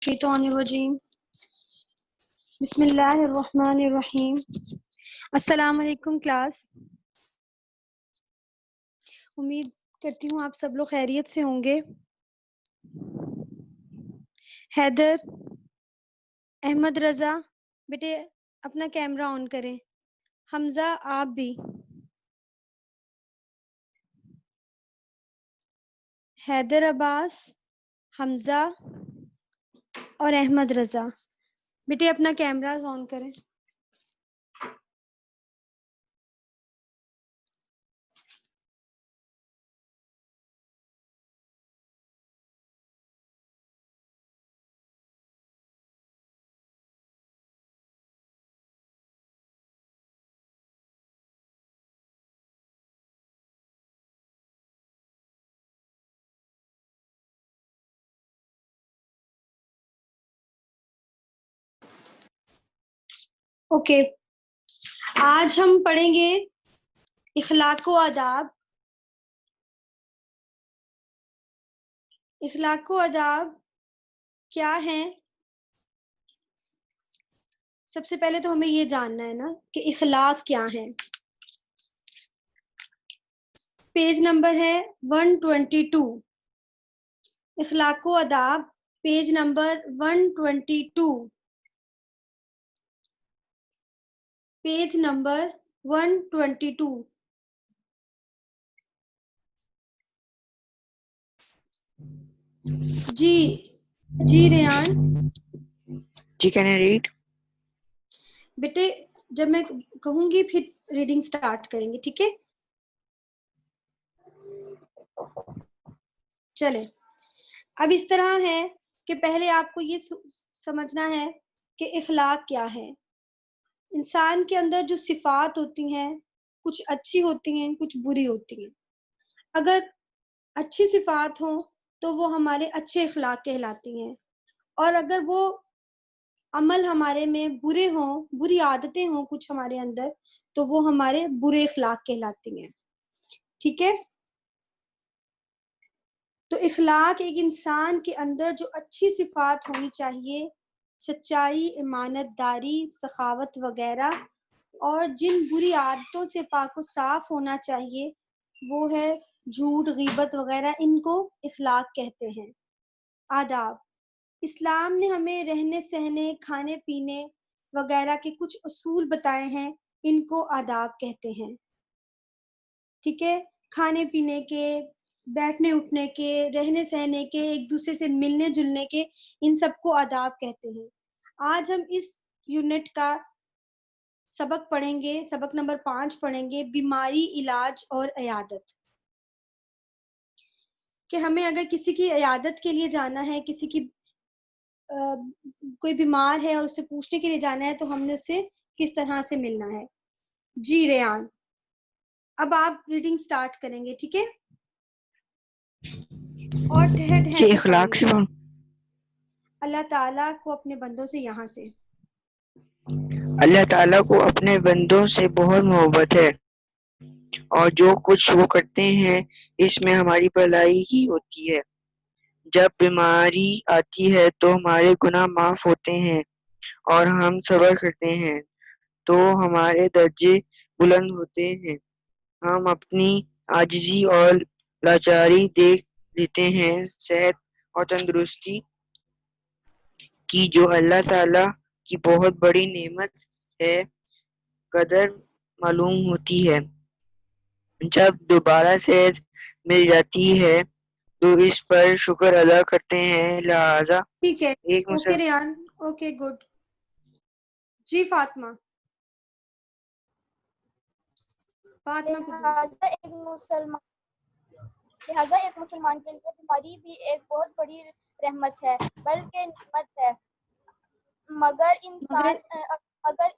الشیطان الرجیم بسم اللہ الرحمن الرحیم. السلام علیکم کلاس. امید کرتی ہوں آپ سب لوگ خیریت سے ہوں گے. حیدر، احمد رضا بیٹے اپنا کیمرہ آن کریں. حمزہ آپ بھی. حیدر عباس، حمزہ اور احمد رضا بیٹے اپنا کیمراز آن کریں. اوکے، آج ہم پڑھیں گے اخلاق و آداب. اخلاق و آداب کیا ہیں؟ سب سے پہلے تو ہمیں یہ جاننا ہے نا کہ اخلاق کیا ہیں. پیج نمبر ہے 122. اخلاق و آداب پیج نمبر 122. Page number 122. جی Ryan ji can I read? بیٹے جب میں کہوں گی پھر ریڈنگ سٹارٹ کریں گے، ٹھیک ہے؟ چلیں اب اس طرح ہے کہ پہلے آپ کو یہ سمجھنا ہے کہ اخلاق کیا ہے. انسان کے اندر جو صفات ہوتی ہیں کچھ اچھی ہوتی ہیں کچھ بری ہوتی ہیں. اگر اچھی صفات ہوں تو وہ ہمارے اچھے اخلاق کہلاتی ہیں، اور اگر وہ عمل ہمارے میں برے ہوں، بری عادتیں ہوں کچھ ہمارے اندر، تو وہ ہمارے برے اخلاق کہلاتی ہیں. ٹھیک ہے؟ تو اخلاق ایک انسان کے اندر جو اچھی صفات ہونی چاہیے، سچائی، امانت داری، سخاوت وغیرہ، اور جن بری عادتوں سے پاک و صاف ہونا چاہیے وہ ہے جھوٹ، غیبت وغیرہ، ان کو اخلاق کہتے ہیں. آداب، اسلام نے ہمیں رہنے سہنے، کھانے پینے وغیرہ کے کچھ اصول بتائے ہیں، ان کو آداب کہتے ہیں. ٹھیک ہے؟ کھانے پینے کے، بیٹھنے اٹھنے کے، رہنے سہنے کے، ایک دوسرے سے ملنے جلنے کے، ان سب کو آداب کہتے ہیں. آج ہم اس یونٹ کا سبق پڑھیں گے، سبق نمبر 5 پڑھیں گے، بیماری، علاج اور عیادت. کہ ہمیں اگر کسی کی عیادت کے لیے جانا ہے، کسی کی کوئی بیمار ہے اور اس سے پوچھنے کے لیے جانا ہے، تو ہم نے اس سے کس طرح سے ملنا ہے. جی ریان اب آپ ریڈنگ سٹارٹ کریں گے، ٹھیک ہے؟ اور ٹھہر ٹھہر جی کے اخلاق پڑھیں سے گے. اللہ تعالیٰ کو اپنے بندوں سے یہاں سے، اللہ تعالیٰ کو اپنے بندوں سے بہت محبت ہے، اور جو کچھ وہ کرتے ہیں اس میں ہماری بھلائی ہی ہوتی ہے. جب بیماری آتی ہے تو ہمارے گناہ معاف ہوتے ہیں اور ہم صبر کرتے ہیں تو ہمارے درجے بلند ہوتے ہیں. ہم اپنی عاجزی اور لاچاری دیکھ لیتے ہیں. صحت اور تندرستی کی جو اللہ تعالیٰ کی بہت بڑی نعمت ہے قدر معلوم ہوتی ہے. جب دوبارہ صحت مل جاتی ہے تو اس پر شکر ادا کرتے ہیں. لہذا ٹھیک ہے. ایک اوکے ریان، اوکے گڈ. جی فاطمہ قدوس. لہٰذا ایک مسلمان کے لیے بیماری بھی ایک بہت بڑی رحمت ہے، بلکہ نعمت ہے. مگر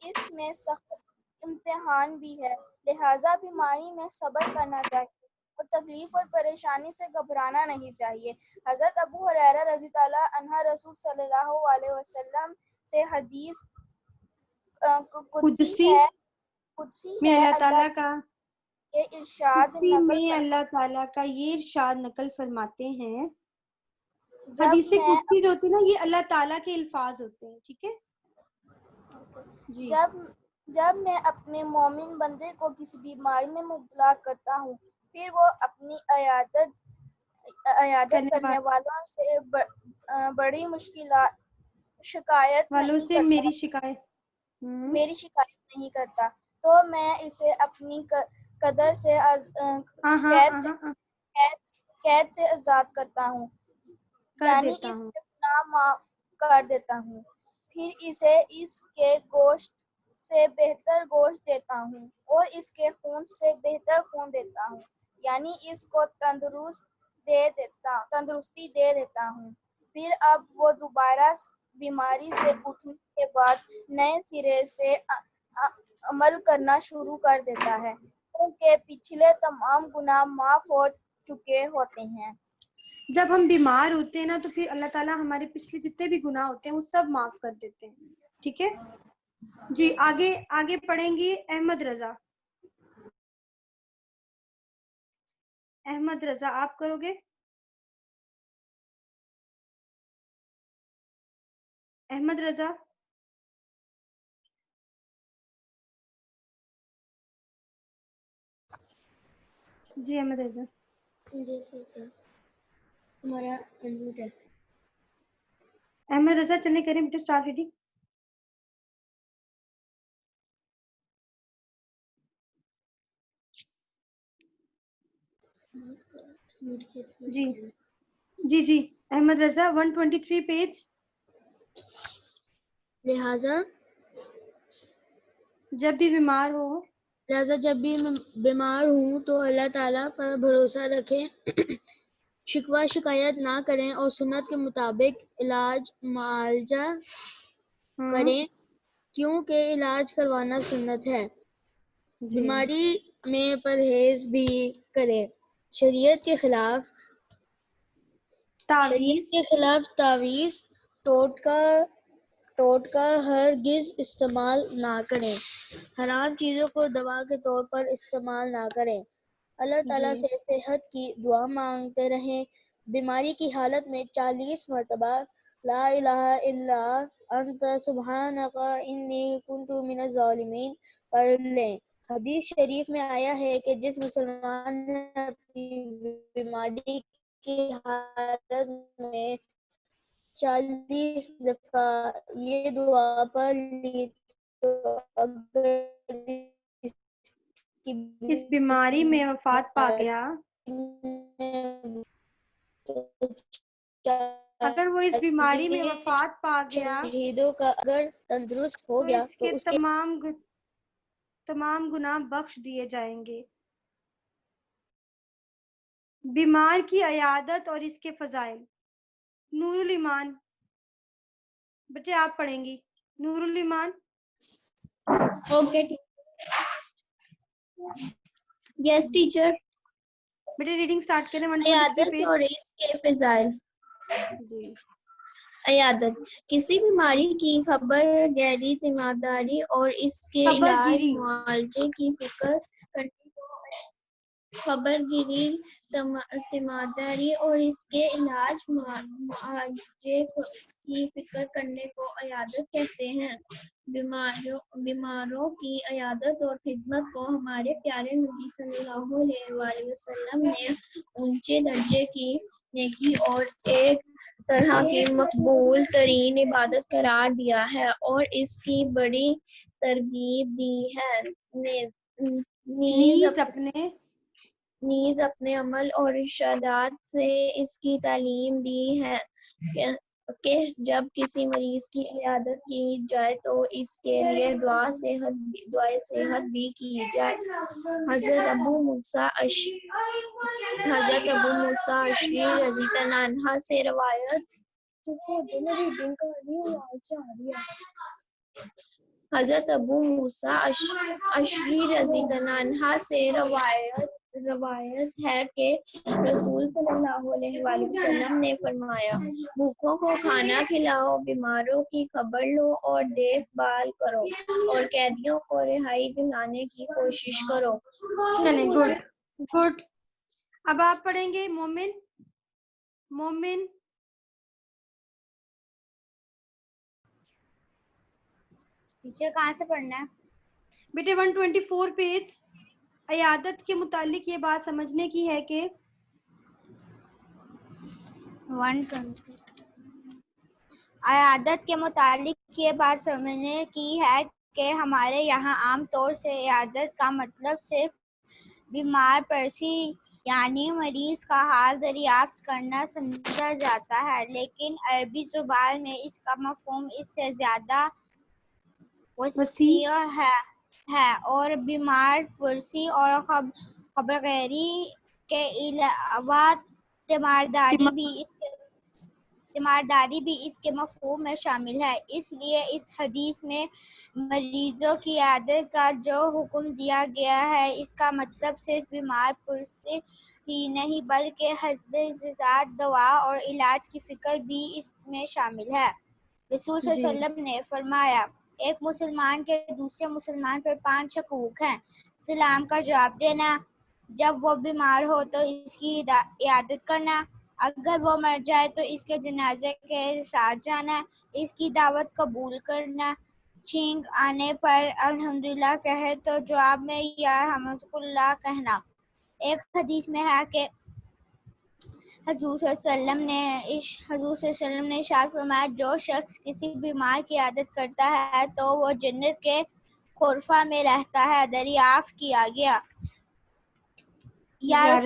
اس میں سخت امتحان بھی ہے. لہٰذا بیماری میں صبر کرنا چاہیے اور تکلیف اور پریشانی سے گھبرانا نہیں چاہیے. حضرت ابو ہریرہ رضی اللہ عنہ رسول صلی اللہ علیہ وسلم سے حدیث قدسی ہے میں اللہ تعالیٰ کا یہ ارشاد قدسی نقل میں اللہ تعالیٰ کا یہ ارشاد نقل فرماتے ہیں حدیث قدسی جو ہوتی ہے نا یہ اللہ تعالیٰ کے الفاظ ہوتے ہیں, ٹھیک ہے جی. جب میں اپنے مومن بندے کو کسی بیماری میں مبتلا کرتا ہوں پھر وہ اپنی عیادت کرنے والوں سے بڑی شکایت والوں نہیں سے کرتا میری شکایت نہیں کرتا تو میں اسے اپنی قدر سے قید سے آزاد کرتا ہوں, یعنی اس کے گناہ معاف کر دیتا ہوں. پھر اسے اس کے گوشت سے بہتر گوشت دیتا ہوں اور اس کے خون سے بہتر خون دیتا ہوں, یعنی اس کو تندرستی دے دیتا ہوں. پھر اب وہ دوبارہ بیماری سے اٹھنے کے بعد نئے سرے سے عمل کرنا شروع کر دیتا ہے کیونکہ پچھلے تمام گناہ معاف ہو چکے ہوتے ہیں. جب ہم بیمار ہوتے ہیں نا تو پھر اللہ تعالیٰ ہمارے پچھلے جتنے بھی گناہ ہوتے ہیں وہ سب معاف کر دیتے ہیں, ٹھیک ہے جی. آگے پڑھیں گی احمد رضا. احمد رضا آپ کرو گے؟ احمد رضا جی. احمد رضا ہمارا انمیوٹ ہے. احمد رضا چلے کریں بیٹا اسٹارٹ ریڈنگ. جی احمد رضا 123 پیج. لہذا جب بھی بیمار ہوں تو اللہ تعالیٰ پر بھروسہ رکھیں, شکوہ شکایت نہ کریں اور سنت کے مطابق علاج معالجہ کریں کیونکہ علاج کروانا سنت ہے. بیماری میں پرہیز بھی کریں. شریعت کے خلاف تعویذ ٹوٹکا ہرگز استعمال نہ کریں. حرام چیزوں کو دوا کے طور پر استعمال نہ کریں. اللہ تعالیٰ سے صحت کی دعا مانگتے رہیں. بیماری کی حالت میں 40 مرتبہ لا الہ الا انت سبحانک انی کنت من الظالمین پڑھ لیں. حدیث شریف میں آیا ہے کہ جس مسلمان نے اپنی بیماری کی حالت میں 40 دفعہ یہ دعا پڑھ لی تو اگر اس بیماری میں وفات پا گیا, اگر وہ اس بیماری میں وفات پا گیا شہیدوں کا اگر تندرست ہو گیا اس کے تمام گناہ بخش دیے جائیں گے. بیمار کی عیادت اور اس کے فضائل. نور الایمان بیٹے آپ پڑھیں گی. Noor al Iman. Okay yes teacher. بیٹے ریڈنگ سٹارٹ کریں 123 عیادت پیج. اور اس کے فضائل. جی. عیادت کسی بیماری کی خبر گیری تیمارداری اور اس کے علاج معالجے کی فکر کرنے کو عیادت کہتے ہیں. بیماروں کی عیادت اور خدمت کو ہمارے پیارے نبی صلی اللہ علیہ وآلہ وسلم نے اونچے درجے کی نیکی اور ایک طرح کی مقبول ترین عبادت قرار دیا ہے اور اس کی بڑی ترغیب دی ہے. نیز اپنے عمل اور ارشادات سے اس کی تعلیم دی ہے کہ جب کسی مریض کی عیادت کی جائے تو اس کے لیے دعائے صحت بھی کی جائے. حضرت ابو موسیٰ اشعری رضی اللہ عنہ سے روایت حضرت ابو موسیٰ اشعری رضی اللہ عنہ سے روایت ہے کہ رسول صلی اللہ علیہ وآلہ وسلم نے فرمایا بھوکوں کو کھانا کھلاؤ, بیماروں کی خبر لو اور دیکھ بھال کرو اور قیدیوں کو رہائی دلانے کی کوشش کرو. چلیں گڈ. اب آپ پڑھیں گے مومن. ٹیچر کہاں سے پڑھنا ہے؟ بیٹے 124 پیج عیادت کے متعلق یہ بات سمجھنے کی ہے کہ 120 عیادت کے متعلق یہ بات سمجھنے کی ہے کہ ہمارے یہاں عام طور سے عیادت کا مطلب صرف بیمار پرسی یعنی مریض کا حال دریافت کرنا سمجھا جاتا ہے، لیکن عربی زبان میں اس کا مفہوم اس سے زیادہ وسیع ہے اور بیمار پرسی اور خبرگیری کے علاوہ تیمارداری بھی اس کے مفہوم میں شامل ہے۔ اس لیے اس حدیث میں مریضوں کی عیادت کا جو حکم دیا گیا ہے اس کا مطلب صرف بیمار پرسی ہی نہیں بلکہ حسب ذات دوا اور علاج کی فکر بھی اس میں شامل ہے۔ رسول صلی اللہ علیہ وسلم نے فرمایا، ایک مسلمان کے دوسرے مسلمان پر 5 حقوق ہیں۔ سلام کا جواب دینا، جب وہ بیمار ہو تو اس کی عیادت کرنا، اگر وہ مر جائے تو اس کے جنازے کے ساتھ جانا، اس کی دعوت قبول کرنا، چھینک آنے پر الحمدللہ کہے تو جواب میں یا الحمدللہ کہنا۔ ایک حدیث میں ہے کہ حضور صلی اللہ علیہ وسلم نے ارشاد فرمایا، جو شخص کسی بیمار کی عیادت کرتا ہے تو وہ جنت کے غرفہ میں رہتا ہے۔ دریافت کیا گیا، یا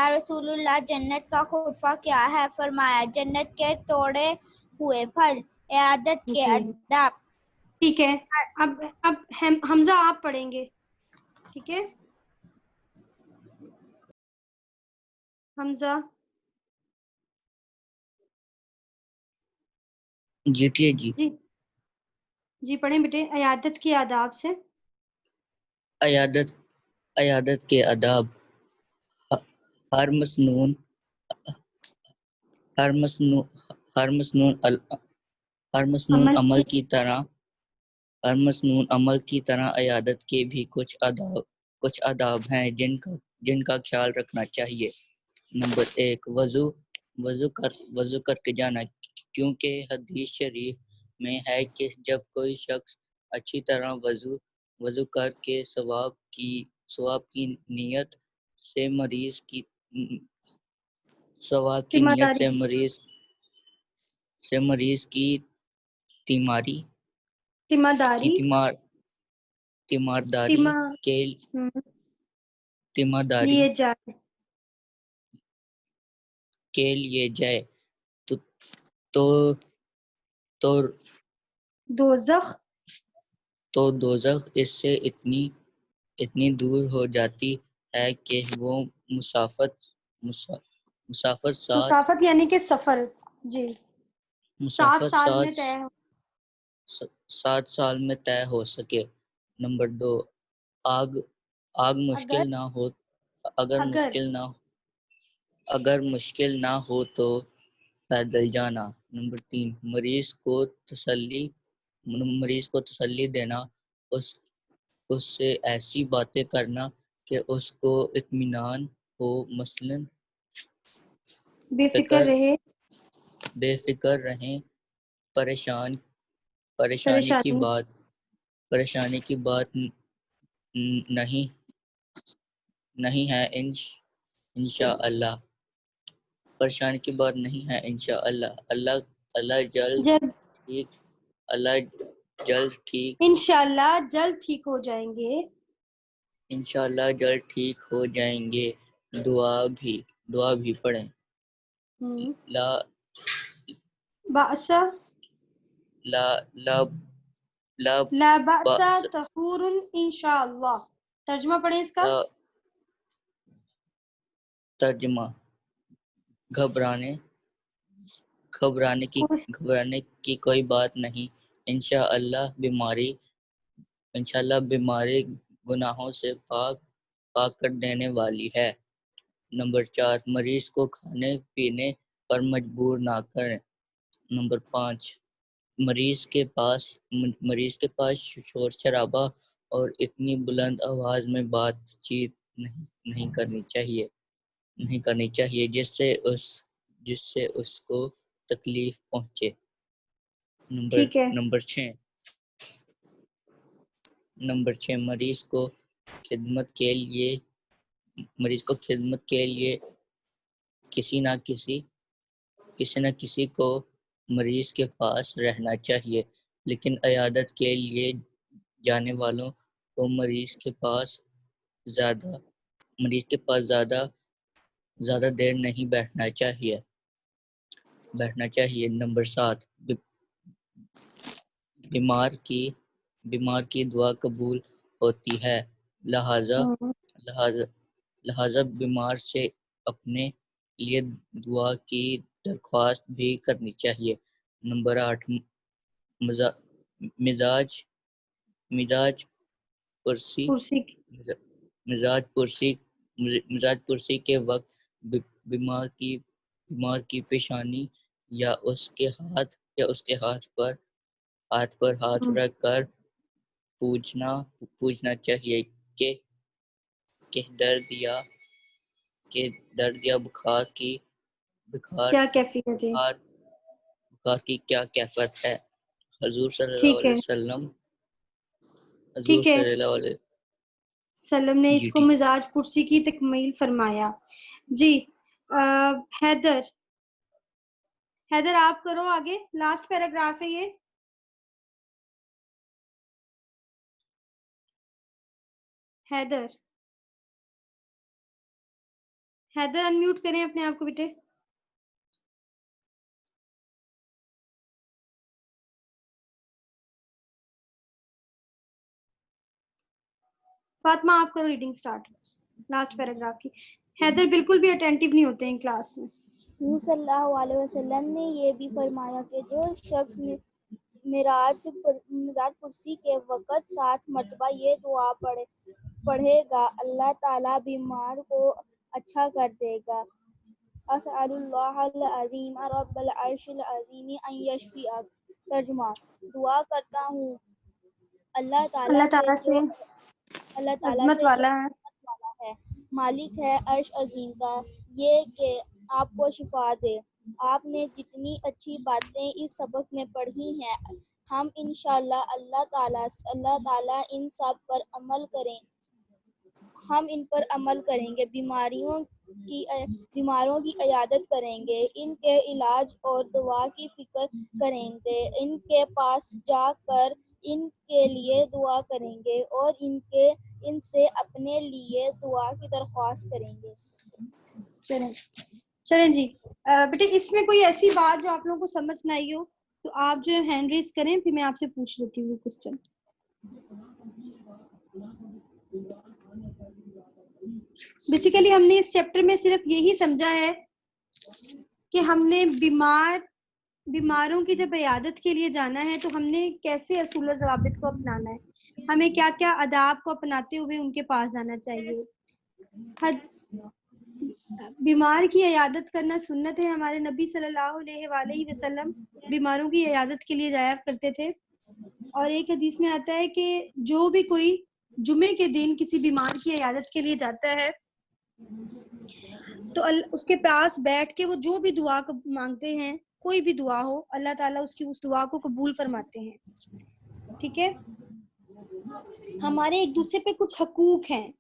رسول اللہ جنت کا غرفہ کیا ہے؟ فرمایا، جنت کے توڑے ہوئے پھل۔ عیادت کے آداب۔ ٹھیک ہے، اب حمزہ آپ پڑھیں گے، ٹھیک ہے حمزہ؟ جی ٹھیک جی جی پڑھیں بیٹے عیادت کے آداب سے۔ عیادت کے آداب: ہر مسنون عمل کی طرح عیادت کے بھی کچھ آداب ہیں جن کا خیال رکھنا چاہیے۔ نمبر 1، وضو کر کے جانا، کیونکہ حدیث شریف میں ہے کہ جب کوئی شخص اچھی طرح وضو کر کے ثواب کی نیت سے مریض کی تیمارداری کے لیے جائے تو دوزخ اس سے اتنی دور ہو جاتی ہے کہ وہ مسافت یعنی کہ سفر، جی 7 سال میں طے ہو۔ 7 سال میں طے ہو سکے۔ نمبر 2، اگر مشکل نہ ہو تو پیدل جانا۔ نمبر 3، مریض کو تسلی دینا، اس سے ایسی باتیں کرنا کہ اس کو اطمینان ہو، مثلا بے فکر رہیں، پریشانی کی بات نہیں ہے انشاءاللہ۔ پریشانی کی بات نہیں ہے انشاءاللہ۔ اللہ جلد ٹھیک انشاءاللہ جلد ٹھیک ہو جائیں گے۔ انشاءاللہ جلد ٹھیک ہو جائیں گے۔ دعا بھی پڑھیں۔ لا بأس طہور انشاءاللہ۔ ترجمہ پڑھیں اس کا۔ ترجمہ: گھبرانے کی کوئی بات نہیں، انشاءاللہ بیماری گناہوں سے پاک کر دینے والی ہے۔ نمبر 4، مریض کو کھانے پینے پر مجبور نہ کریں۔ نمبر 5، مریض کے پاس شور شرابہ اور اتنی بلند آواز میں بات چیت نہیں کرنی چاہیے جس سے اس کو تکلیف پہنچے۔ نمبر 6، نمبر 6 مریض کو خدمت کے لیے کسی نہ کسی کو مریض کے پاس رہنا چاہیے، لیکن عیادت کے لیے جانے والوں کو مریض کے پاس زیادہ دیر نہیں بیٹھنا چاہیے۔ نمبر 7 بیمار کی دعا قبول ہوتی ہے، لہذا بیمار سے اپنے لیے دعا کی درخواست بھی کرنی چاہیے۔ نمبر 8 مزاج پرسی کے وقت بیمار کی پیشانی یا اس کے ہاتھ پر ہاتھ رکھ کر پوچھنا چاہیے کہ درد یا بخار کی کیا کیفیت ہے؟ بخار کی کیا کیفیت ہے۔ حضور صلی اللہ ٹھیک علیہ ہے، وسلم ٹھیک ہے، سلم نے اس جی کو مزاج پرسی کی تکمیل فرمایا۔ جی حیدر آپ کرو آگے، لاسٹ پیراگراف ہے یہ۔ حیدر انمیوٹ کریں اپنے آپ کو بیٹے۔ فاطمہ آپ کرو ریڈنگ سٹارٹ لاسٹ پیراگراف کی۔ حیدر بالکل بھی اٹینٹیو نہیں ہوتے ہیں کلاس میں۔ حضور صلی اللہ علیہ وسلم نے یہ بھی فرمایا کہ جو شخص معراج پرسی کے وقت 7 مرتبہ یہ دعا پڑھے گا، اللہ تعالیٰ بیمار کو اچھا کر دے گا۔ اسأل اللہ العظیم رب العرش العظیم ان یشفیک۔ ترجمہ، دعا کرتا ہوں اللہ تعالیٰ سے عظمت والا ہے، مالک ہے عرش عظیم کا، یہ کہ آپ کو شفا دے۔ آپ نے جتنی اچھی باتیں اس سبق میں پڑھی ہیں، ہم انشاءاللہ اللہ تعالیٰ ان سب پر عمل کریں گے، بیماروں کی عیادت کریں گے، ان کے علاج اور دوا کی فکر کریں گے، ان کے پاس جا کر ان کے لیے دعا کریں گے اور ان سے اپنے لیے دعا کی درخواست کریں گے۔ چلیں جی بیٹے، اس میں کوئی ایسی بات جو آپ لوگوں کو سمجھ نہ آئی ہو تو آپ جو ہینڈ ریز کریں، پھر میں آپ سے پوچھ لیتی ہوں کوسچن۔ بیسیکلی ہم نے اس چیپٹر میں صرف یہی سمجھا ہے کہ ہم نے بیماروں کی جب عیادت کے لیے جانا ہے تو ہم نے کیسے اصول و ضوابط کو اپنانا ہے، ہمیں کیا کیا آداب کو اپناتے ہوئے ان کے پاس جانا چاہیے۔ بیمار کی عیادت کرنا سنت ہے، ہمارے نبی صلی اللہ علیہ وآلہ وسلم بیماروں کی عیادت کے لیے جایا کرتے تھے، اور ایک حدیث میں آتا ہے کہ جو بھی کوئی جمعے کے دن کسی بیمار کی عیادت کے لیے جاتا ہے تو اس کے پاس بیٹھ کے وہ جو بھی دعا مانگتے ہیں، کوئی بھی دعا ہو، اللہ تعالیٰ اس کی اس دعا کو قبول فرماتے ہیں۔ ٹھیک ہے، ہمارے ایک دوسرے پہ کچھ حقوق ہیں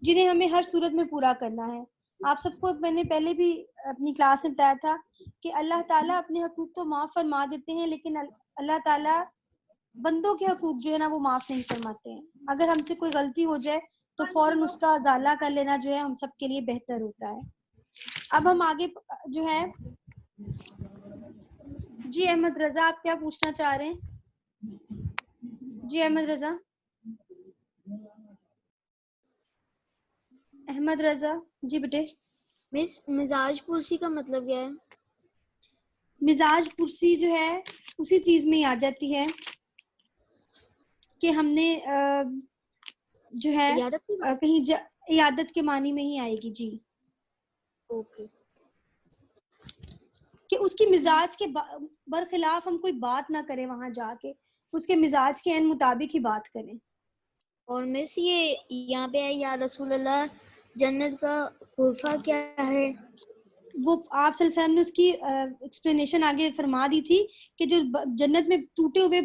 جنہیں ہمیں ہر صورت میں پورا کرنا ہے۔ آپ سب کو میں نے پہلے بھی اپنی کلاس میں بتایا تھا کہ اللہ تعالیٰ اپنے حقوق تو معاف فرما دیتے ہیں، لیکن اللہ تعالیٰ بندوں کے حقوق جو ہے نا وہ معاف نہیں فرماتے ہیں۔ اگر ہم سے کوئی غلطی ہو جائے تو فوراً اس کا ازالہ کر لینا جو ہے ہم سب کے لیے بہتر ہوتا ہے۔ اب ہم آگے جو ہے، جی احمد رضا آپ کیا پوچھنا چاہ رہے ہیں؟ جی احمد رضا جی بیٹے۔ مس مزاج پرسی کا مطلب کیا ہے؟ مزاج پرسی جو ہے اسی چیز میں ہی آ جاتی ہے کہ ہم نے جو ہے کہیں عیادت کے معنی میں ہی آئے گی۔ جی اوکے، کہ اس کی مزاج کے برخلاف ہم کوئی بات نہ کریں، وہاں جا کے اس کے مزاج کے عین مطابق ہی بات کریں۔ اور مس یہ یہاں پہ ہے یا رسول اللہ جنت کا غرفہ کیا ہے؟ وہ آپ صلی اللہ علیہ وسلم نے اس کی ایکسپلینیشن آگے فرما دی تھی کہ جو جنت میں ٹوٹے ہوئے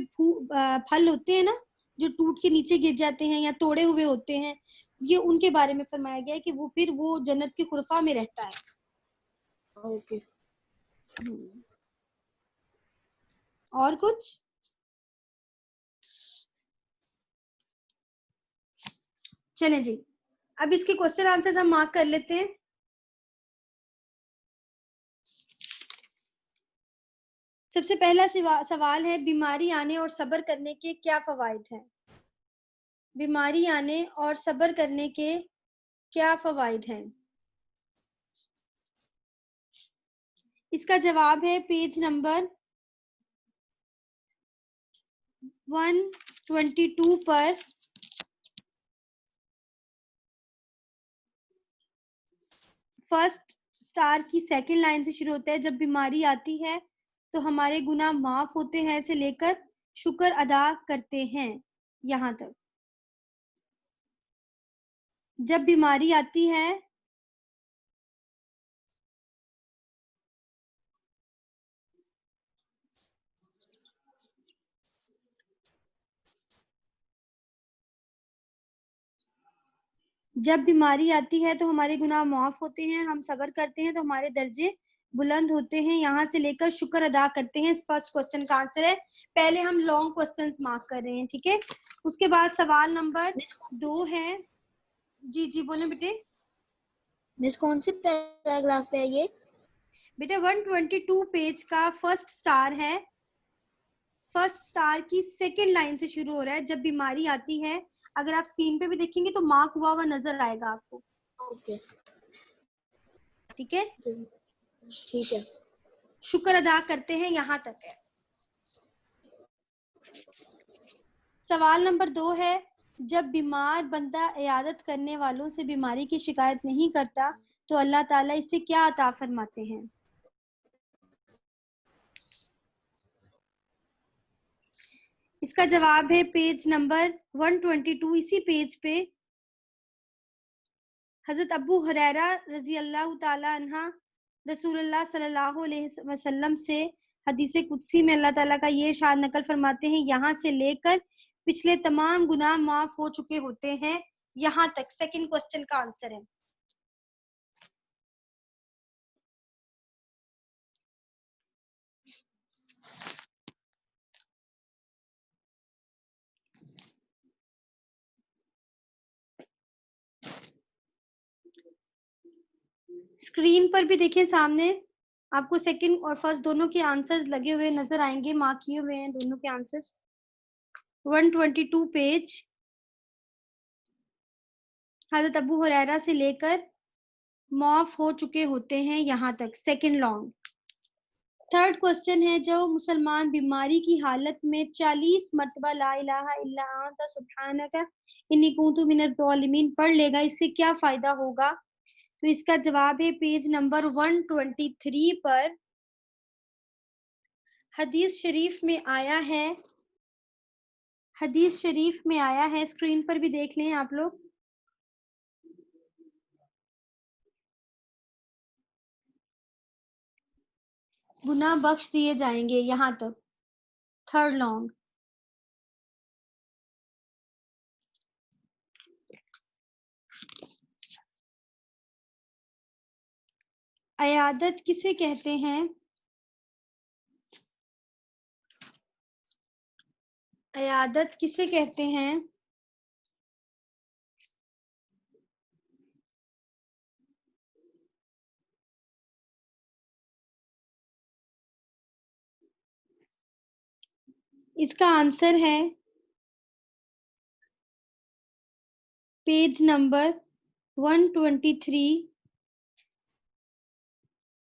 پھل ہوتے ہیں نا، جو ٹوٹ کے نیچے گر جاتے ہیں یا توڑے ہوئے ہوتے ہیں, یہ ان کے بارے میں فرمایا گیا ہے کہ وہ پھر وہ جنت کے غرفہ میں رہتا ہے. اوکے. اور کچھ؟ چلیں جی, اب اس کے کوشچن آنسرز ہم مارک کر لیتے ہیں. سب سے پہلا سوال ہے, بیماری آنے اور صبر کرنے کے کیا فوائد ہیں؟ بیماری آنے اور صبر کرنے کے کیا فوائد ہیں؟ اس کا جواب ہے پیج نمبر 122 پر. فرسٹ سٹار کی سیکنڈ لائن سے شروع ہوتا ہے, جب بیماری آتی ہے تو ہمارے گناہ معاف ہوتے ہیں سے لے کر شکر ادا کرتے ہیں یہاں تک. جب بیماری آتی ہے تو ہمارے گناہ معاف ہوتے ہیں, ہم صبر کرتے ہیں تو ہمارے درجے بلند ہوتے ہیں یہاں سے لے کر شکر ادا کرتے ہیں. فرسٹ کوسچن کا آنسر ہے. پہلے ہم لانگ کوسچنز مارک کر رہے ہیں, ٹھیک ہے. اس کے بعد سوال نمبر 2 ہے. جی بولیں بیٹے. مس کون سی پیراگراف پہ ہے یہ؟ بیٹا 122 پیج کا فرسٹ سٹار ہے. فرسٹ سٹار کی سیکنڈ لائن سے شروع ہو رہا ہے. جب بیماری آتی ہے, اگر آپ اسکرین پہ بھی دیکھیں گے تو مارک ہوا ہوا نظر آئے گا آپ کو. اوکے ٹھیک ہے, ٹھیک ہے. شکر ادا کرتے ہیں یہاں تک ہے. سوال نمبر 2 ہے, جب بیمار بندہ عیادت کرنے والوں سے بیماری کی شکایت نہیں کرتا تو اللہ تعالیٰ اس سے کیا عطا فرماتے ہیں؟ اس کا جواب ہے پیج نمبر 122. اسی پیج پہ حضرت ابو ہریرہ رضی اللہ تعالی عنہ رسول اللہ صلی اللہ علیہ وسلم سے حدیث قدسی میں اللہ تعالیٰ کا یہ ارشاد نقل فرماتے ہیں, یہاں سے لے کر پچھلے تمام گناہ معاف ہو چکے ہوتے ہیں یہاں تک. سیکنڈ کوسچن کا آنسر ہے. اسکرین پر بھی دیکھیں سامنے آپ کو سیکنڈ اور فرسٹ دونوں کے آنسرز لگے ہوئے نظر آئیں گے, مارک کیے ہوئے ہیں دونوں کے آنسرز. 122 پیج, حضرت ابو ہریرہ سے لے کر معاف ہو چکے ہوتے ہیں یہاں تک. Second long. تھرڈ کوسچن ہے, جو مسلمان بیماری کی حالت میں 40 مرتبہ لا الہ الا انت سبحانک انی کنت من الظالمین پڑھ لے گا, اس سے کیا فائدہ ہوگا؟ تو اس کا جواب ہے پیج نمبر 123 پر. حدیث شریف میں آیا ہے, حدیث شریف میں آیا ہے, اسکرین پر بھی دیکھ لیں آپ لوگ. گناہ بخش دیے جائیں گے یہاں تک. Third long. عیادت کسے کہتے ہیں؟ عیادت کسے کہتے ہیں؟ اس کا آنسر ہے page number 123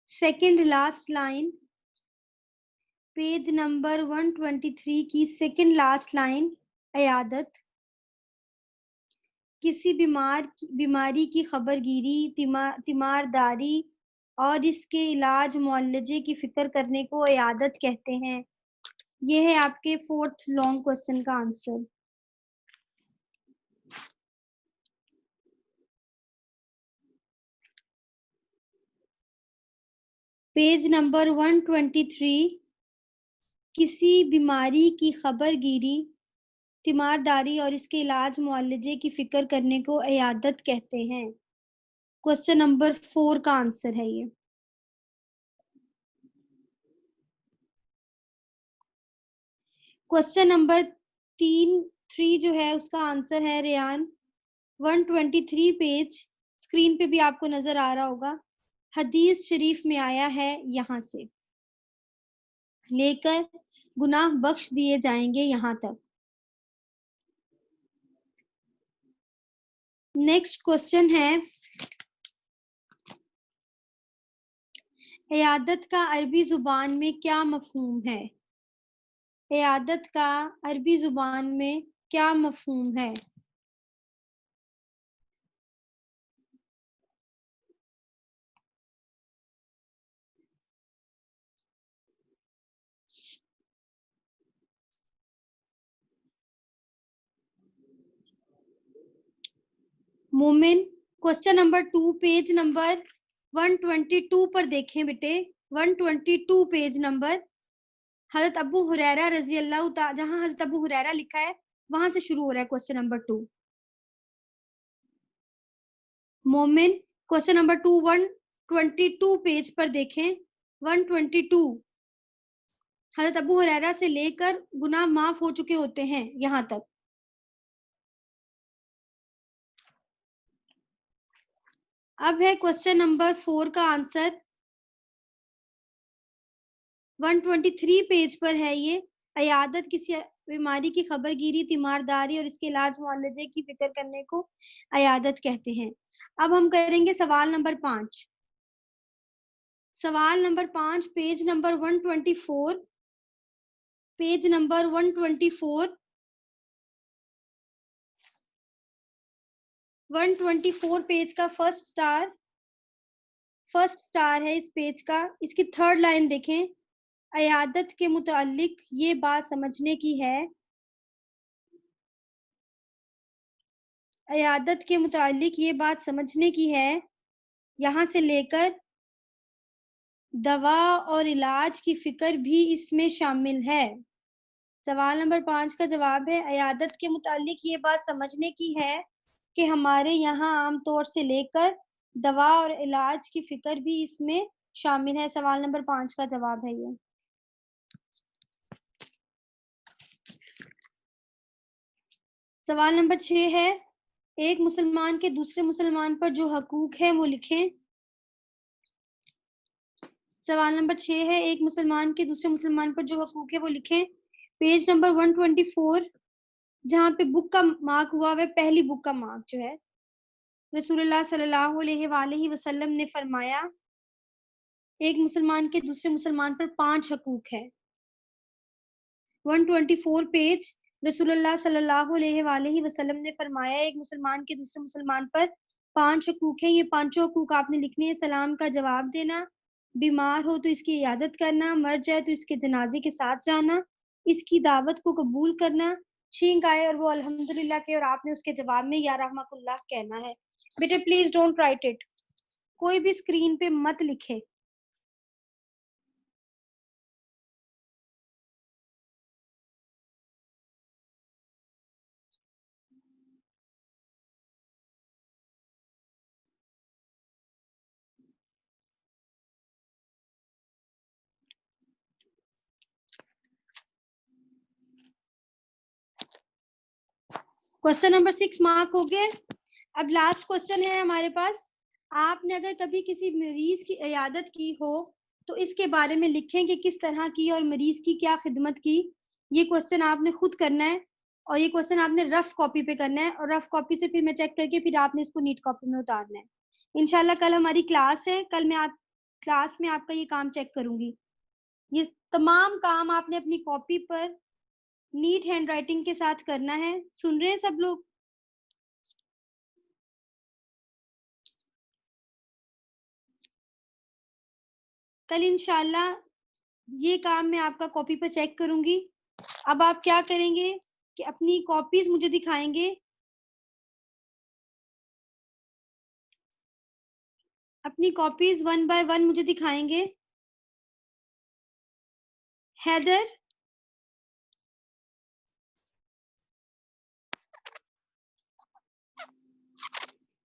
second last line. Page number 123 کی سیکنڈ لاسٹ لائن. عیادت کسی بیماری کی خبر گیری, تیمارداری اور اس کے علاج معالجے کی فکر کرنے کو عیادت کہتے ہیں. یہ ہے آپ کے فورتھ لانگ کوسچن کا آنسر. پیج نمبر 123 کسی بیماری کی خبر گیری, تیمارداری اور اس کے علاج معالجے کی فکر کرنے کو عیادت کہتے ہیں. کوسچن نمبر 4 کا آنسر ہے یہ. کوسچن نمبر 3 جو ہے اس کا آنسر ہے ریان 123 پیج اسکرین پہ بھی آپ کو نظر آ رہا ہوگا. حدیث شریف میں آیا ہے یہاں سے لے کر گناہ بخش دیے جائیں گے یہاں تک. نیکسٹ کوسچن ہے عیادت کا عربی زبان میں کیا مفہوم ہے؟ عیادت کا عربی زبان میں کیا مفہوم ہے؟ مومن کوسچن نمبر 2 پیج نمبر 122 پر دیکھیں بیٹے. 122 پیج نمبر حضرت ابو ہریرہ رضی اللہ تعالی جہاں حضرت ابو ہریرہ لکھا ہے وہاں سے شروع ہو رہا ہے کوسچن نمبر 2. مومن کوسچن نمبر 2 122 پیج پر دیکھیں. 122 حضرت ابو ہریرہ سے لے کر گناہ معاف ہو چکے ہوتے ہیں یہاں تک. اب ہے کوسچن نمبر 4 کا آنسر 123 پیج پر ہے یہ. عیادت کسی بیماری کی خبر گیری تیمارداری اور اس کے علاج معالجے کی فکر کرنے کو عیادت کہتے ہیں. اب ہم کریں گے سوال نمبر 5. سوال number 5 page number 124 page number 124 page کا فرسٹ سٹار ہے اس پیج کا. اس کی 3rd لائن دیکھیں. عیادت کے متعلق یہ بات سمجھنے کی ہے عیادت کے متعلق یہ بات سمجھنے کی ہے یہاں سے لے کر دوا اور علاج کی فکر بھی اس میں شامل ہے. سوال نمبر 5 کا جواب ہے عیادت کے متعلق یہ بات سمجھنے کی ہے کہ ہمارے یہاں عام طور سے لے کر دوا اور علاج کی فکر بھی اس میں شامل ہے. سوال نمبر 5 کا جواب ہے یہ. سوال نمبر 6 ہے ایک مسلمان کے دوسرے مسلمان پر جو حقوق ہیں وہ لکھیں. سوال نمبر 6 ہے ایک مسلمان کے دوسرے مسلمان پر جو حقوق ہے وہ لکھیں. پیج نمبر 124 جہاں پہ بک کا مارک ہوا ہے پہلی بک کا مارک جو ہے رسول اللہ صلی اللہ علیہ وآلہ وسلم نے فرمایا ایک مسلمان کے دوسرے مسلمان پر 5 حقوق ہے. 124 پیج رسول اللہ صلی اللہ علیہ وآلہ وسلم نے فرمایا ایک مسلمان کے دوسرے مسلمان پر 5 حقوق ہیں. یہ 5 حقوق آپ نے لکھنے ہیں. سلام کا جواب دینا, بیمار ہو تو اس کی عیادت کرنا, مر جائے تو اس کے جنازے کے ساتھ جانا, اس کی دعوت کو قبول کرنا, چھینک آئے اور وہ الحمدللہ کہ اور آپ نے اس کے جواب میں یا رحمک اللہ کہنا ہے. بیٹے پلیز ڈونٹ رائٹ اٹ, کوئی بھی اسکرین پہ مت لکھے. کوسچن نمبر 6 مارک ہو گئے. اب لاسٹ کوسچن ہے ہمارے پاس. آپ نے اگر کبھی کسی مریض کی عیادت کی ہو تو اس کے بارے میں لکھیں کہ کس طرح کی اور مریض کی کیا خدمت کی. یہ کوسچن آپ نے خود کرنا ہے اور یہ کوسچن آپ نے رف کاپی پہ کرنا ہے اور رف کاپی سے پھر میں چیک کر کے پھر آپ نے اس کو نیٹ کاپی میں اتارنا ہے. انشاءاللہ کل ہماری کلاس ہے, کل میں کلاس میں آپ کا یہ کام چیک کروں گی. یہ تمام کام آپ نے اپنی کاپی پر نیٹ ہینڈ رائٹنگ کے ساتھ کرنا ہے. سن رہے ہیں سب لوگ؟ کل انشاءاللہ یہ کام میں آپ کا کاپی پر چیک کروں گی. اب آپ کیا کریں گے کہ اپنی کاپیز مجھے دکھائیں گے, اپنی کاپیز 1 by 1 مجھے دکھائیں گے. حیدر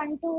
1 2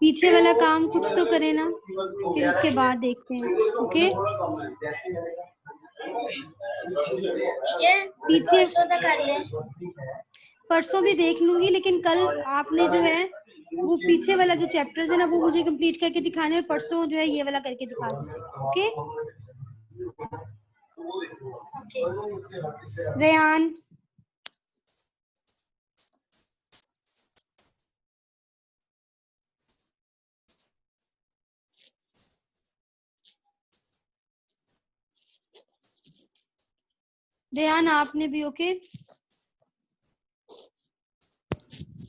پیچھے والا کام کچھ تو کرے نا, پھر اس کے بعد دیکھتے ہیں. اوکے پیچھے پرسوں بھی دیکھ لوں گی, لیکن کل آپ نے جو ہے وہ پیچھے والا جو چیپٹرز ہے نا وہ مجھے کمپلیٹ کر کے دکھانے, اور پرسوں جو ہے یہ والا کر کے دکھا دیجیے. اوکے ریان, ریان آپ نے بھی. Okay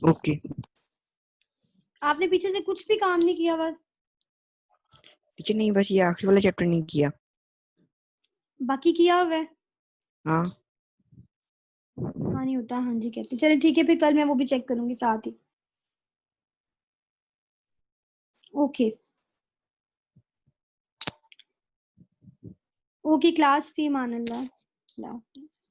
okay. آپ نے پیچھے سے کچھ بھی کام نہیں کیا ہوا؟ ٹیچر نہیں, بس یہ آخری والا چیپٹر نہیں کیا, باقی کیا ہوا ہے؟ ہاں ہاں نہیں ہوتا, ہاں جی کہتے. چلے ٹھیک ہے, پھر کل میں وہ بھی چیک کروں گی ساتھ ہی. اوکے اوکے, کلاس فی مان اللہ. اللہ حافظ.